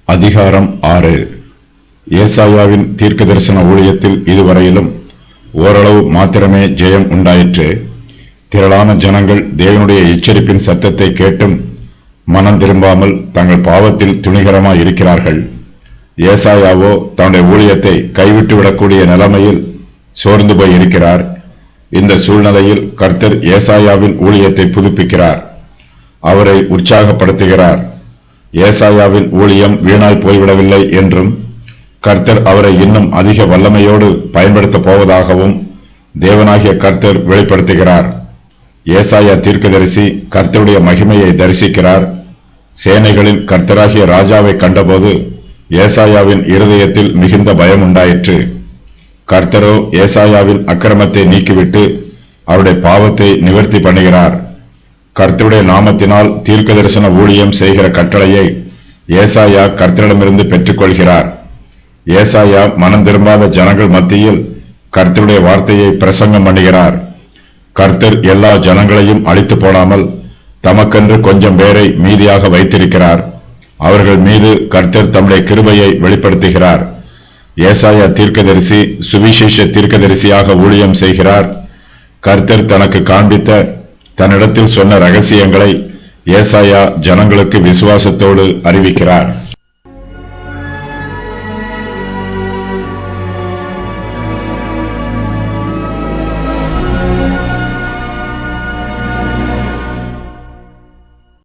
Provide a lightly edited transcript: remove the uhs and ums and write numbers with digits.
அதிகாரம் 6. ஏசாயாவின் தீர்க்க தரிசன ஊழியத்தில் இதுவரையிலும் ஓரளவு மாத்திரமே ஜெயம் உண்டாயிற்று. திரளான ஜனங்கள் தேவனுடைய எச்சரிப்பின் சத்தத்தை கேட்டும் மனம் திரும்பாமல் தங்கள் பாவத்தில் துணிகரமாய் இருக்கிறார்கள். ஏசாயாவோ தன்னுடைய ஊழியத்தை கைவிட்டு விடக்கூடிய நிலைமையில் சோர்ந்து போய் இருக்கிறார். இந்த சூழ்நிலையில் கர்த்தர் ஏசாயாவின் ஊழியத்தை புதுப்பிக்கிறார், அவரை உற்சாகப்படுத்துகிறார். ஏசாயாவின் ஊழியம் வீணாய் போய்விடவில்லை என்றும் கர்த்தர் அவரை இன்னும் அதிக வல்லமையோடு பயன்படுத்தப் போவதாகவும் தேவனாகிய கர்த்தர் வெளிப்படுத்துகிறார். ஏசாயா தீர்க்கதரிசி கர்த்தருடைய மகிமையை தரிசிக்கிறார். சேனைகளின் கர்த்தராகிய ராஜாவை கண்டபோது ஏசாயாவின் இருதயத்தில் மிகுந்த பயம் உண்டாயிற்று. கர்த்தரோ ஏசாயாவின் அக்கிரமத்தை நீக்கிவிட்டு அவருடைய பாவத்தை நிவர்த்தி பண்ணுகிறார். கர்த்தருடைய நாமத்தினால் தீர்க்க தரிசன ஊழியம் செய்கிற கட்டளையை ஏசாயா கர்த்தரிடமிருந்து பெற்றுக்கொள்கிறார். ஏசாயா மனம் திரும்பாத ஜனங்கள் மத்தியில் கர்த்தருடைய வார்த்தையை பிரசங்கம் பண்ணுகிறார். கர்த்தர் எல்லா ஜனங்களையும் அழித்து போடாமல் தமக்கென்று கொஞ்சம் பேரை மீதியாக வைத்திருக்கிறார். அவர்கள் மீது கர்த்தர் தம்முடைய கிருபையை வெளிப்படுத்துகிறார். ஏசாயா தீர்க்கதரிசி சுவிசேஷ தீர்க்கதரிசியாக ஊழியம் செய்கிறார். கர்த்தர் தனக்கு காண்பித்த தன்னிடத்தில் சொன்ன ரகசியங்களை ஏசாயா ஜனங்களுக்கு விசுவாசத்தோடு அறிவிக்கிறார்.